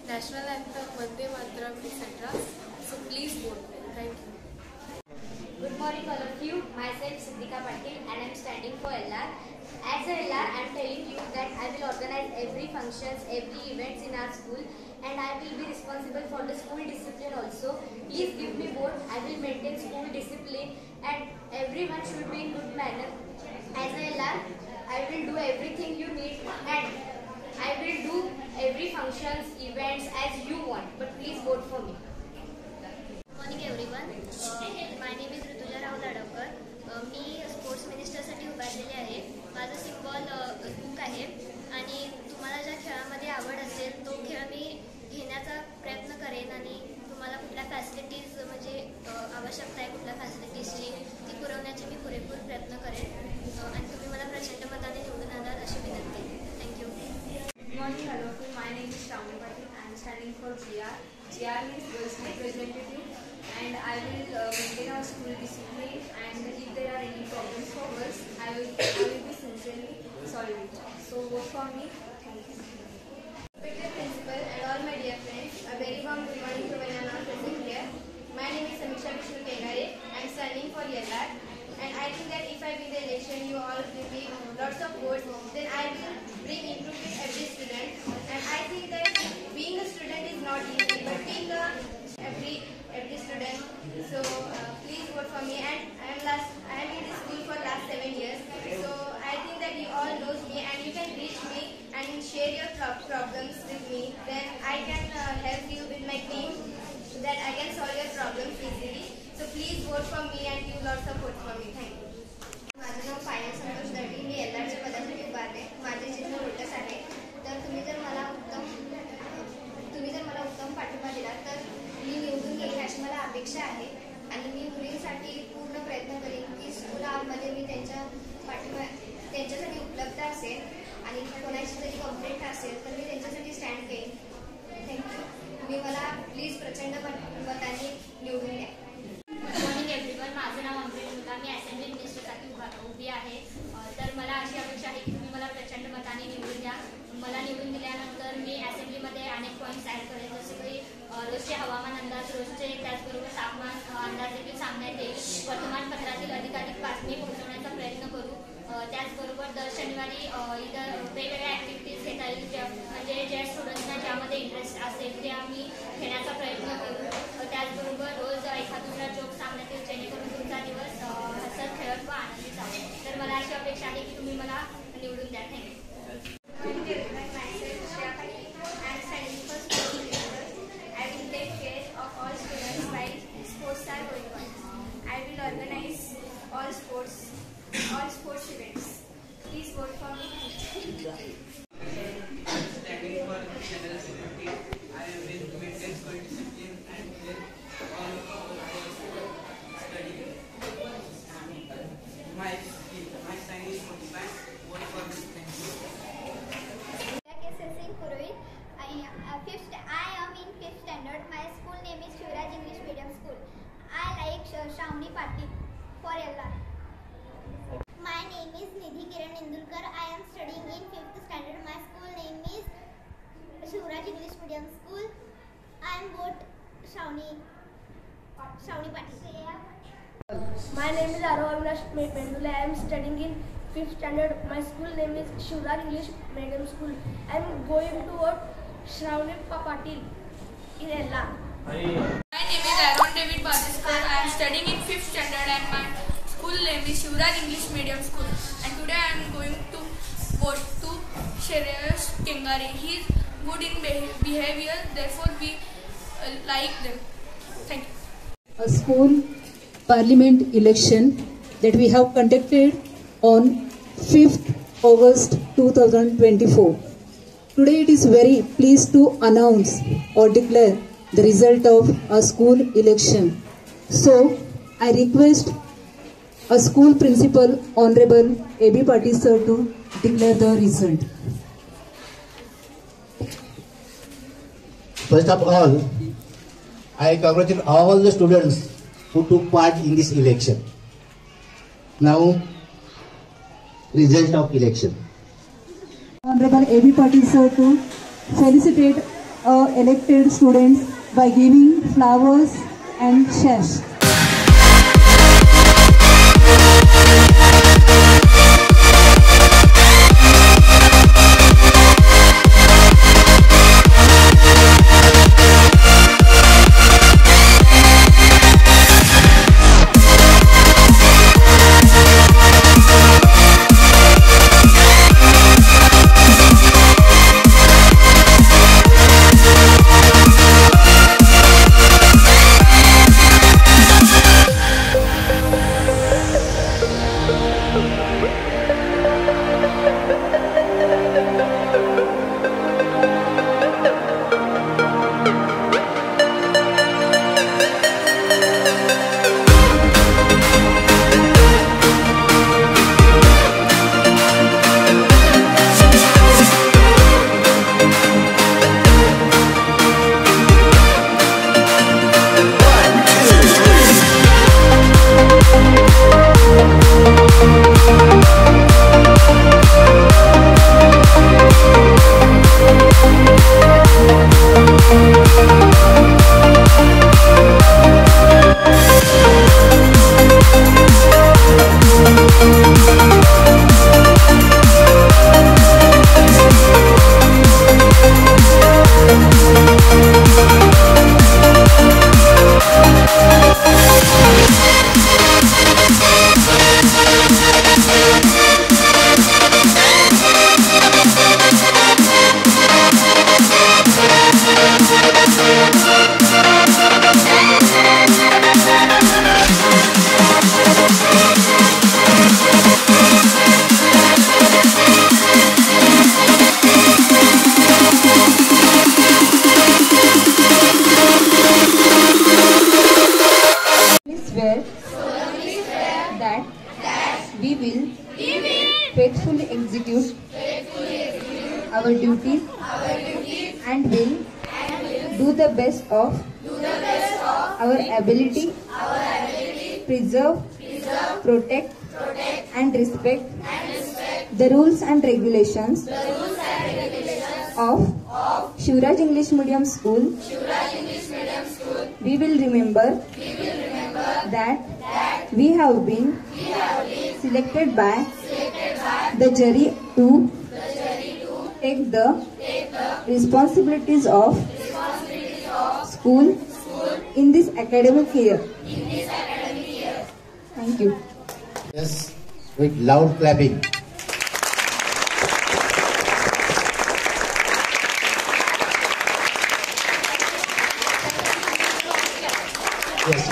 national anthem, Vande Mataram, etc. So please vote me. Thank you. Good morning all of you. Myself Siddhika Patil and I am standing for LR. As a LR, I am telling you that I will organize every functions, every events in our school, and I will be responsible for the school discipline also. Please give me vote. I will maintain school discipline and everyone should be in good manner. As a LR, I will do everything you need and I will do every functions, events as you want. But please vote for me. Good morning everyone. My name is Rutuja Rahul Adavkar. मी sports मिनिस्टरसाठी उभारलेले आहे. माझं symbol book आहे आणि तुम्हाला ज्या खेळामध्ये आवड असेल तो खेळ मी घेण्याचा प्रयत्न करेन आणि तुम्हाला कुठल्या फॅसिलिटीज म्हणजे आवश्यकता आहे कुठल्या फॅसिलिटीजची ती पुरवण्याची मी पुरेपूर प्रयत्न करेन आणि तुम्ही मला प्रचंड मताने निवडून आलात अशी विनंती. Thank you. Good morning, hello. My name is Shravani Patil. I am standing for GR. GR means Girls Representative, and I will maintain our school discipline. And if there are any problems for girls, I will be sincerely solve it. So vote for me. Thank you. Respected principal and all my dear friends, a very warm good morning to when I am not present here. My name is Samiksha Vishnu Kengare. I am standing for LR. And I think that if I win the election, you all give me lots of votes, then I will bring improvement to every student. And I think that being a student is not easy, but being every student. So please vote for me. And I am in this school for last 7 years. So I think that you all knows me and you can reach me and share your problems with me. Then I can help you with my team so that I can solve your problems easily. So please vote for me and give lots of vote for me. Thank you. माझं नाव पायल संतोष दळवी. मी LRच्या पदासाठी उभारले. माझे चिन्ह lotus आहे. तर तुम्ही जर मला उत्तम पाठिंबा दिला तर मी निवडून येईल अशी मला अपेक्षा आहे आणि मी मुलींसाठी पूर्ण प्रयत्न करेन की स्कूलमध्ये मी त्यांच्यासाठी उपलब्ध असेल आणि कोणाची जरी कंप्लेंट असेल तर मी त्यांच्यासाठी स्टँड घेईन. थँक्यू. तुम्ही मला प्लीज प्रचंड मताने निवडून द्या. Good morning everyone. माझं नाव अमृत मुदा. मी असेंब्ली मिनिस्टरसाठी उभी आहे. तर मला अशी अपेक्षा आहे की तुम्ही मला प्रचंड मताने निवडून द्या. मला निवडून दिल्यानंतर मी असेंब्लीमध्ये अनेक पॉईंट्स ॲड करेन जसे की रोजचे हवामान अंदाज, रोजचे त्याचबरोबर तापमान अंदाज देखील सांगण्यात येईल. वर्तमानपत्रातील अधिकाधिक बातमी पोहोचवण्याचा प्रयत्न करू. त्याचबरोबर दर शनिवारी इतर वेगवेगळ्या ॲक्टिव्हिटीज घेता येईल म्हणजे ज्या स्टुडंट्सना ज्यामध्ये इंटरेस्ट असेल ते आम्ही घेण्याचा प्रयत्न करू. त्याचबरोबर रोज एखादा दुसरा जोक सांगण्यात येईल जेणेकरून तुमचा दिवस हसत खेळत व आनंदी जाईल. तर मला अशी अपेक्षा आहे की तुम्ही मला निवडून द्या. Thank you. Organize all sports events. Please vote for me. Standing for general security, I will maintain school discipline and clear all study. My sign is 45. Vote for me. Thank you. Singh Purohit. I am in 5th standard. My school name is Shivraj English Medium School. I like Shravani Patil for LR. My name is Nidhi Kiran Indulkar. I am studying in 5th standard. My school name is Shivraj English Medium School. I am vote Shravani Patil. My name is Arav Avinash Pendule. I am studying in 5th standard. My school name is Shivraj English Medium School. I am going to vote Shravani Patil in LR. My name is Aaron David Badiskar. I am studying in 5th standard and my school name is Shivraj English Medium School. And today I am going to vote to Shreyas Kengare. He is good in behavior, therefore we like them. Thank you. A school parliament election that we have conducted on 5th August 2024. Today it is very pleased to announce or declare the result of a school election. So, I request a school principal, Honorable A.B. Patil sir, to declare the result. First of all, I congratulate all the students who took part in this election. Now, result of election. Honorable A.B. Patil sir to felicitate elected students by giving flowers and shares. We will faithfully execute our duties and will do the best of our ability, preserve, protect and respect the rules and regulations of Shivraj English Medium School. We will remember that we have been selected by the jury to take the responsibilities of school in this academic year. Thank you. Yes, with loud clapping. Yes.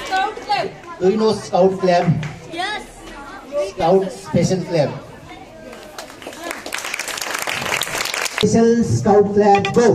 Scout clap. Do you know Scout clap? Yes. Scout special clap. Special Scout clap, go.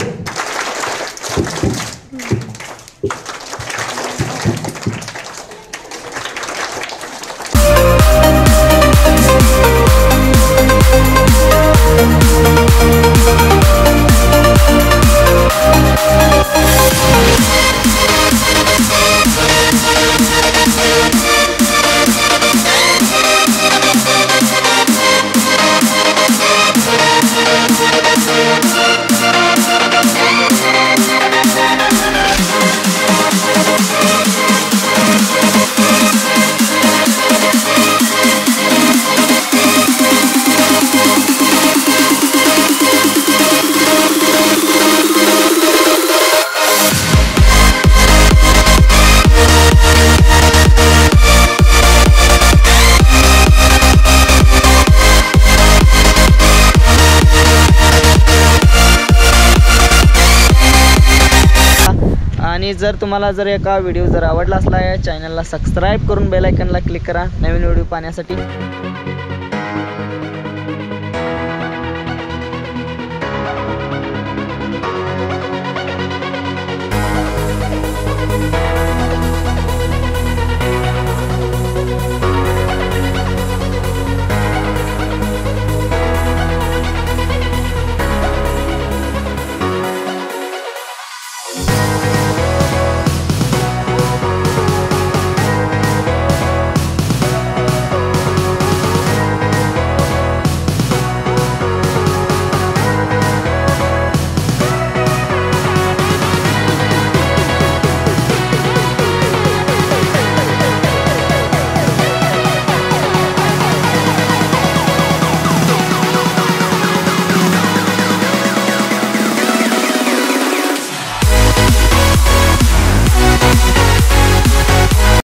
आणि जर तुम्हाला जर एका video जर आवडला असला या चॅनलला सबस्क्राईब करून बेल आयकॉनला क्लिक करा नवीन व्हिडिओ पाहण्यासाठी.